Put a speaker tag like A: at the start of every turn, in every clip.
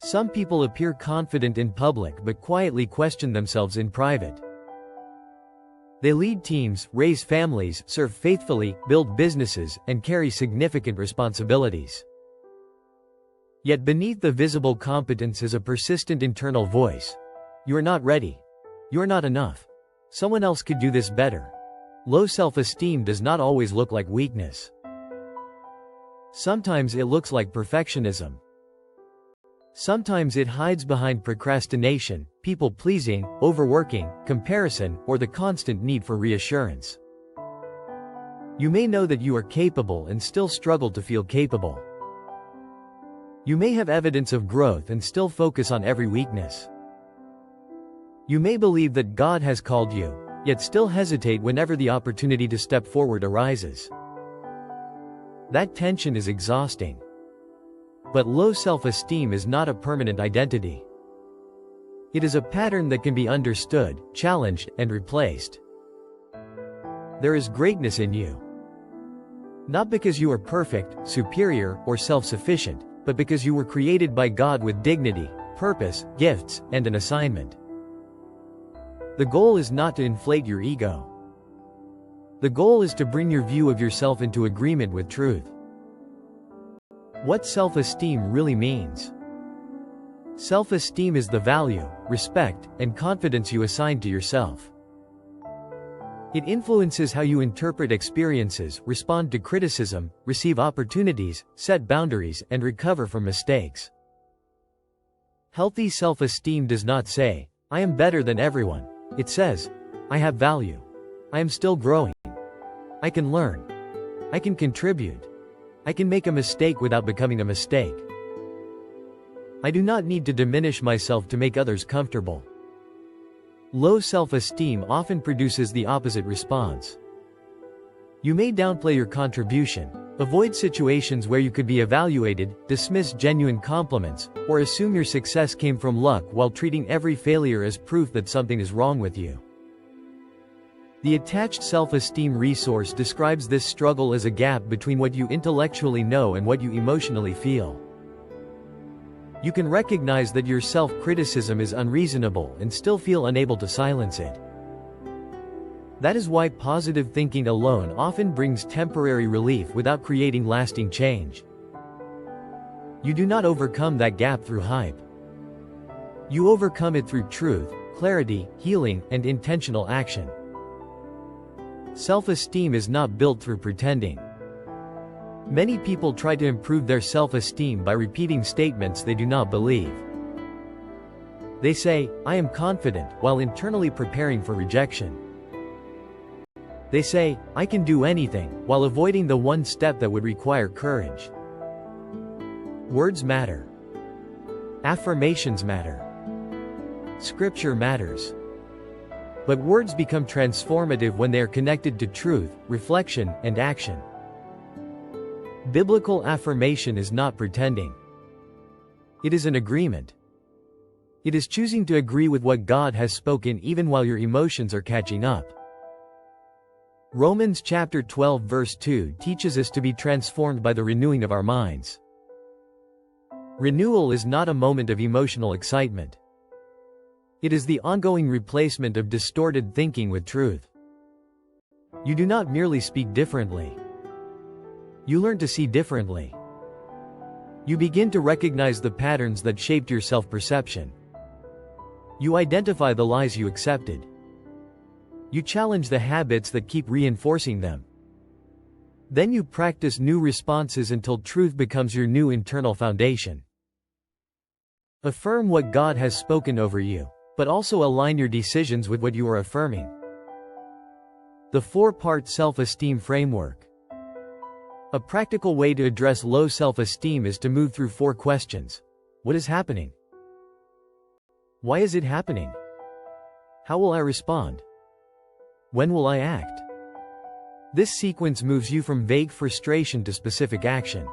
A: Some people appear confident in public but quietly question themselves in private. They lead teams, raise families, serve faithfully, build businesses, and carry significant responsibilities. Yet beneath the visible competence is a persistent internal voice. You are not ready. You are not enough. Someone else could do this better. Low self-esteem does not always look like weakness. Sometimes it looks like perfectionism. Sometimes it hides behind procrastination, people-pleasing, overworking, comparison, or the constant need for reassurance. You may know that you are capable and still struggle to feel capable. You may have evidence of growth and still focus on every weakness. You may believe that God has called you, yet still hesitate whenever the opportunity to step forward arises. That tension is exhausting. But low self-esteem is not a permanent identity. It is a pattern that can be understood, challenged, and replaced. There is greatness in you. Not because you are perfect, superior, or self-sufficient, but because you were created by God with dignity, purpose, gifts, and an assignment. The goal is not to inflate your ego. The goal is to bring your view of yourself into agreement with truth. What self-esteem really means. Self-esteem is the value, respect, and confidence you assign to yourself. It influences how you interpret experiences, respond to criticism, receive opportunities, set boundaries, and recover from mistakes. Healthy self-esteem does not say, "I am better than everyone." It says, "I have value. I am still growing. I can learn. I can contribute. I can make a mistake without becoming a mistake. I do not need to diminish myself to make others comfortable." Low self-esteem often produces the opposite response. You may downplay your contribution, avoid situations where you could be evaluated, dismiss genuine compliments, or assume your success came from luck while treating every failure as proof that something is wrong with you. The attached self-esteem resource describes this struggle as a gap between what you intellectually know and what you emotionally feel. You can recognize that your self-criticism is unreasonable and still feel unable to silence it. That is why positive thinking alone often brings temporary relief without creating lasting change. You do not overcome that gap through hype. You overcome it through truth, clarity, healing, and intentional action. Self-esteem is not built through pretending. Many people try to improve their self-esteem by repeating statements they do not believe. They say, "I am confident," while internally preparing for rejection. They say, "I can do anything," while avoiding the one step that would require courage. Words matter. Affirmations matter. Scripture matters. But words become transformative when they are connected to truth, reflection, and action. Biblical affirmation is not pretending. It is an agreement. It is choosing to agree with what God has spoken even while your emotions are catching up. Romans chapter 12 verse 2 teaches us to be transformed by the renewing of our minds. Renewal is not a moment of emotional excitement. It is the ongoing replacement of distorted thinking with truth. You do not merely speak differently. You learn to see differently. You begin to recognize the patterns that shaped your self-perception. You identify the lies you accepted. You challenge the habits that keep reinforcing them. Then you practice new responses until truth becomes your new internal foundation. Affirm what God has spoken over you, but also align your decisions with what you are affirming. The 4-part self-esteem framework. A practical way to address low self-esteem is to move through 4 questions. What is happening? Why is it happening? How will I respond? When will I act? This sequence moves you from vague frustration to specific action.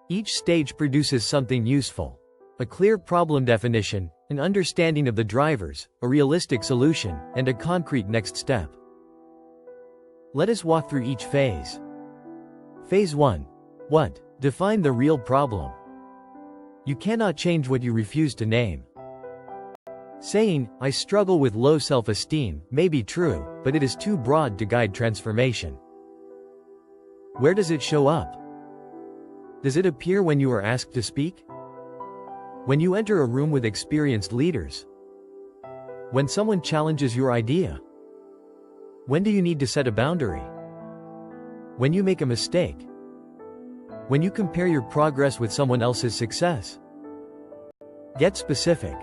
A: Each stage produces something useful. A clear problem definition, an understanding of the drivers, a realistic solution, and a concrete next step. Let us walk through each phase. Phase 1. What? Define the real problem. You cannot change what you refuse to name. Saying, "I struggle with low self-esteem," may be true, but it is too broad to guide transformation. Where does it show up? Does it appear when you are asked to speak? When you enter a room with experienced leaders? When someone challenges your idea? When do you need to set a boundary? When you make a mistake? When you compare your progress with someone else's success? Get specific.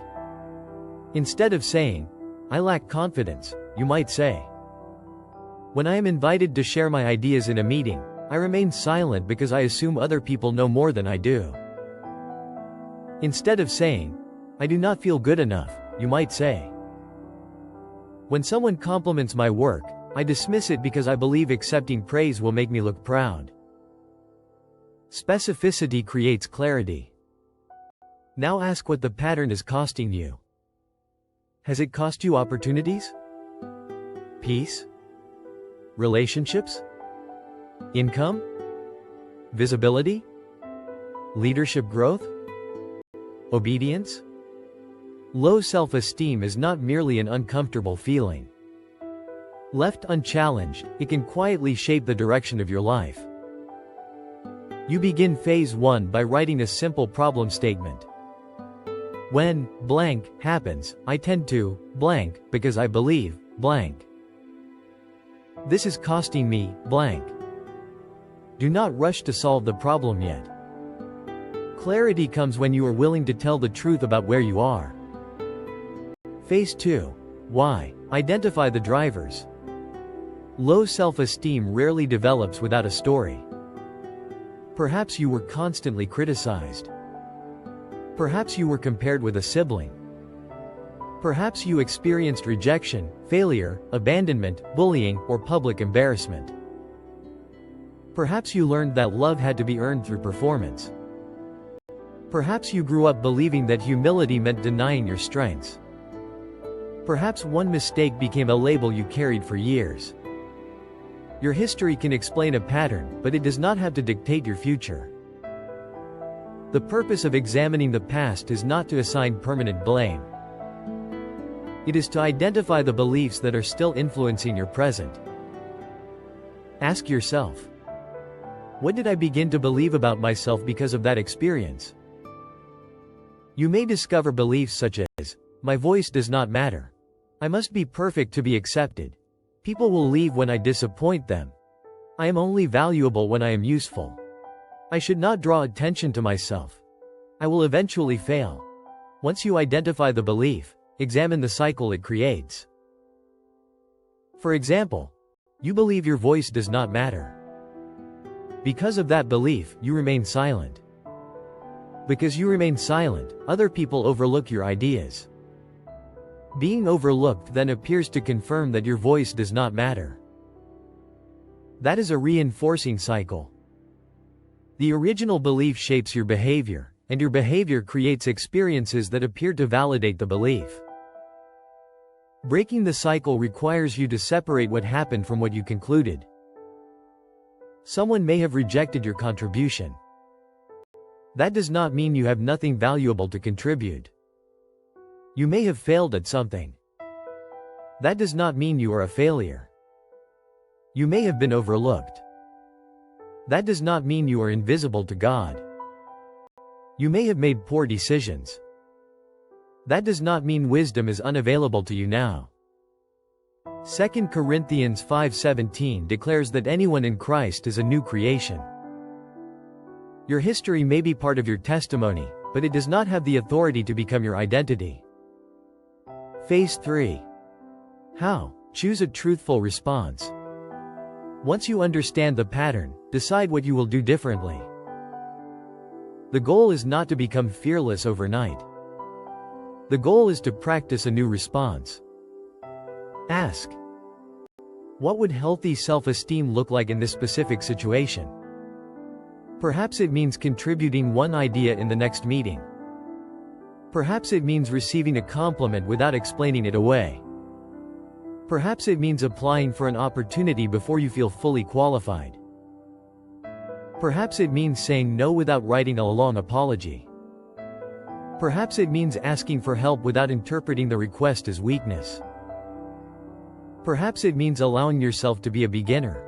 A: Instead of saying, "I lack confidence," you might say, "When I am invited to share my ideas in a meeting, I remain silent because I assume other people know more than I do." Instead of saying, "I do not feel good enough," you might say, "When someone compliments my work, I dismiss it because I believe accepting praise will make me look proud." Specificity creates clarity. Now ask what the pattern is costing you. Has it cost you opportunities? Peace? Relationships? Income? Visibility? Leadership growth? Obedience? Low self-esteem is not merely an uncomfortable feeling. Left unchallenged, it can quietly shape the direction of your life. You begin phase 1 by writing a simple problem statement. When blank happens, I tend to blank because I believe blank. This is costing me blank. Do not rush to solve the problem yet. Clarity comes when you are willing to tell the truth about where you are. Phase 2. Why? Identify the drivers. Low self-esteem rarely develops without a story. Perhaps you were constantly criticized. Perhaps you were compared with a sibling. Perhaps you experienced rejection, failure, abandonment, bullying, or public embarrassment. Perhaps you learned that love had to be earned through performance. Perhaps you grew up believing that humility meant denying your strengths. Perhaps one mistake became a label you carried for years. Your history can explain a pattern, but it does not have to dictate your future. The purpose of examining the past is not to assign permanent blame. It is to identify the beliefs that are still influencing your present. Ask yourself, what did I begin to believe about myself because of that experience? You may discover beliefs such as, "My voice does not matter. I must be perfect to be accepted. People will leave when I disappoint them. I am only valuable when I am useful. I should not draw attention to myself. I will eventually fail." Once you identify the belief, examine the cycle it creates. For example, you believe your voice does not matter. Because of that belief, you remain silent. Because you remain silent, other people overlook your ideas. Being overlooked then appears to confirm that your voice does not matter. That is a reinforcing cycle. The original belief shapes your behavior, and your behavior creates experiences that appear to validate the belief. Breaking the cycle requires you to separate what happened from what you concluded. Someone may have rejected your contribution. That does not mean you have nothing valuable to contribute. You may have failed at something. That does not mean you are a failure. You may have been overlooked. That does not mean you are invisible to God. You may have made poor decisions. That does not mean wisdom is unavailable to you now. 2 Corinthians 5:17 declares that anyone in Christ is a new creation. Your history may be part of your testimony, but it does not have the authority to become your identity. Phase 3. How? Choose a truthful response. Once you understand the pattern, decide what you will do differently. The goal is not to become fearless overnight. The goal is to practice a new response. Ask, what would healthy self-esteem look like in this specific situation? Perhaps it means contributing one idea in the next meeting. Perhaps it means receiving a compliment without explaining it away. Perhaps it means applying for an opportunity before you feel fully qualified. Perhaps it means saying no without writing a long apology. Perhaps it means asking for help without interpreting the request as weakness. Perhaps it means allowing yourself to be a beginner.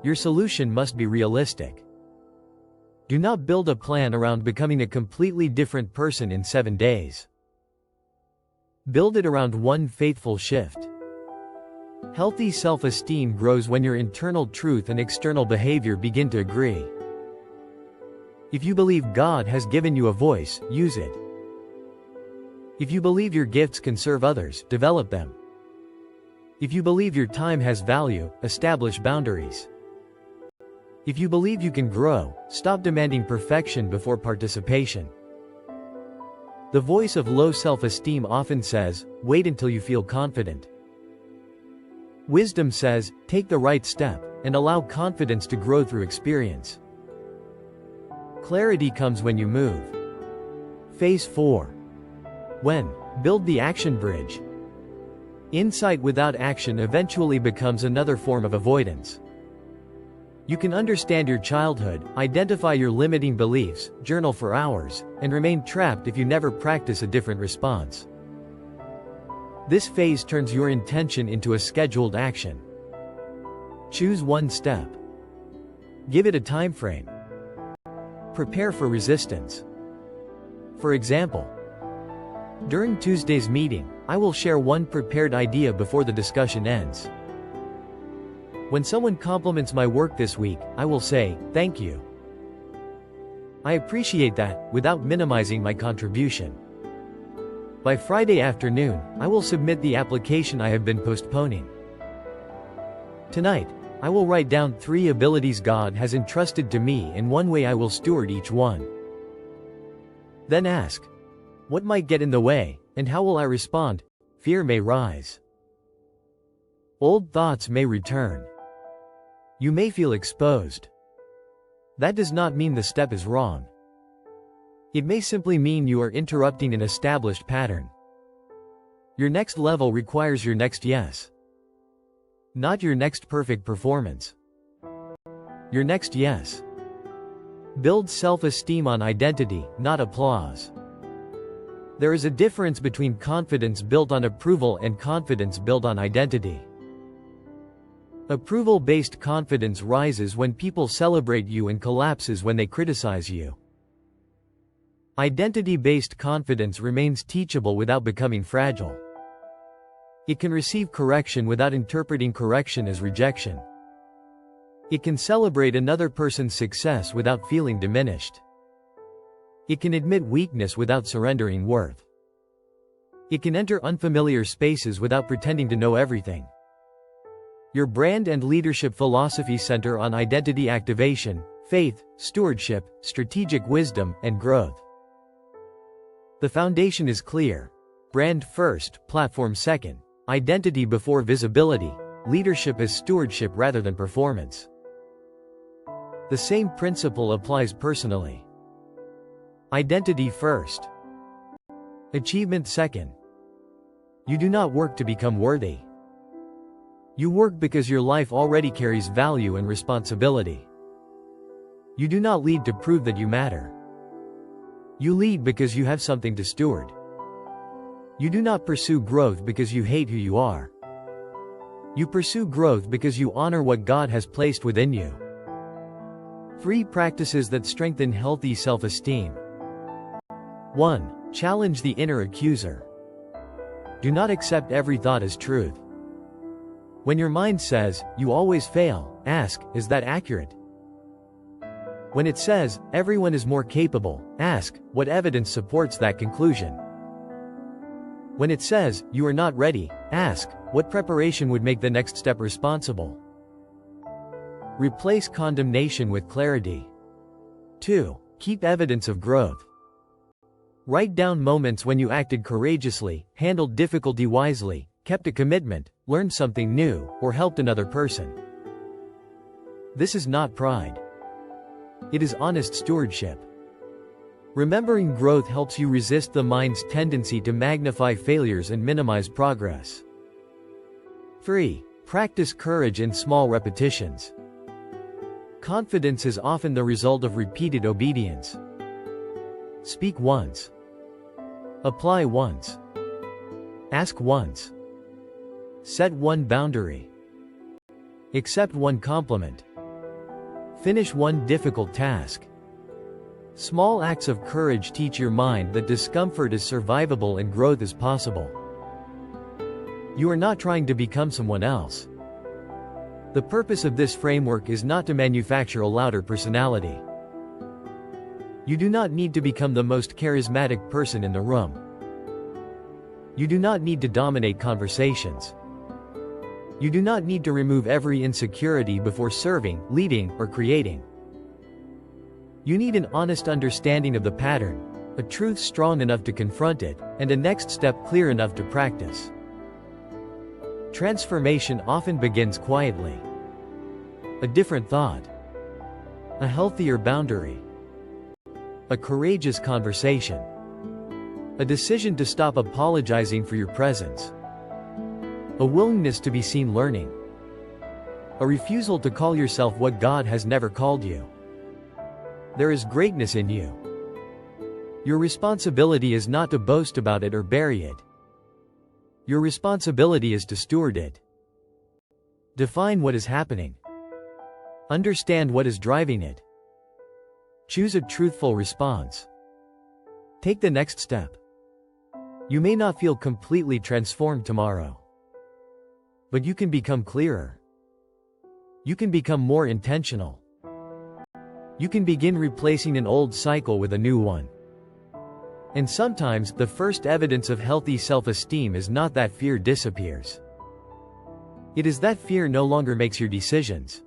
A: Your solution must be realistic. Do not build a plan around becoming a completely different person in 7 days. Build it around one faithful shift. Healthy self-esteem grows when your internal truth and external behavior begin to agree. If you believe God has given you a voice, use it. If you believe your gifts can serve others, develop them. If you believe your time has value, establish boundaries. If you believe you can grow, stop demanding perfection before participation. The voice of low self-esteem often says, wait until you feel confident. Wisdom says, take the right step, and allow confidence to grow through experience. Clarity comes when you move. Phase 4. When? Build the action bridge. Insight without action eventually becomes another form of avoidance. You can understand your childhood, identify your limiting beliefs, journal for hours, and remain trapped if you never practice a different response. This phase turns your intention into a scheduled action. Choose one step. Give it a time frame. Prepare for resistance. For example, during Tuesday's meeting, I will share one prepared idea before the discussion ends. When someone compliments my work this week, I will say, thank you. I appreciate that, without minimizing my contribution. By Friday afternoon, I will submit the application I have been postponing. Tonight, I will write down 3 abilities God has entrusted to me and one way I will steward each one. Then ask, what might get in the way, and how will I respond? Fear may rise. Old thoughts may return. You may feel exposed. That does not mean the step is wrong. It may simply mean you are interrupting an established pattern. Your next level requires your next yes. Not your next perfect performance. Your next yes. Build self-esteem on identity, not applause. There is a difference between confidence built on approval and confidence built on identity. Approval-based confidence rises when people celebrate you and collapses when they criticize you. Identity-based confidence remains teachable without becoming fragile. It can receive correction without interpreting correction as rejection. It can celebrate another person's success without feeling diminished. It can admit weakness without surrendering worth. It can enter unfamiliar spaces without pretending to know everything. Your brand and leadership philosophy center on identity activation, faith, stewardship, strategic wisdom, and growth. The foundation is clear. Brand first, platform second. Identity before visibility. Leadership as stewardship rather than performance. The same principle applies personally. Identity first. Achievement second. You do not work to become worthy. You work because your life already carries value and responsibility. You do not lead to prove that you matter. You lead because you have something to steward. You do not pursue growth because you hate who you are. You pursue growth because you honor what God has placed within you. 3 practices that strengthen healthy self-esteem. 1. Challenge the inner accuser. Do not accept every thought as truth. When your mind says, you always fail, ask, is that accurate? When it says, everyone is more capable, ask, what evidence supports that conclusion? When it says, you are not ready, ask, what preparation would make the next step responsible? Replace condemnation with clarity. 2. Keep evidence of growth. Write down moments when you acted courageously, handled difficulty wisely, kept a commitment, learned something new, or helped another person. This is not pride. It is honest stewardship. Remembering growth helps you resist the mind's tendency to magnify failures and minimize progress. 3. Practice courage in small repetitions. Confidence is often the result of repeated obedience. Speak once. Apply once. Ask once. Set one boundary. Accept one compliment. Finish one difficult task. Small acts of courage teach your mind that discomfort is survivable and growth is possible. You are not trying to become someone else. The purpose of this framework is not to manufacture a louder personality. You do not need to become the most charismatic person in the room. You do not need to dominate conversations. You do not need to remove every insecurity before serving, leading, or creating. You need an honest understanding of the pattern, a truth strong enough to confront it, and a next step clear enough to practice. Transformation often begins quietly. A different thought. A healthier boundary. A courageous conversation. A decision to stop apologizing for your presence. A willingness to be seen learning. A refusal to call yourself what God has never called you. There is greatness in you. Your responsibility is not to boast about it or bury it. Your responsibility is to steward it. Define what is happening. Understand what is driving it. Choose a truthful response. Take the next step. You may not feel completely transformed tomorrow, but you can become clearer. You can become more intentional. You can begin replacing an old cycle with a new one. And sometimes, the first evidence of healthy self-esteem is not that fear disappears. It is that fear no longer makes your decisions.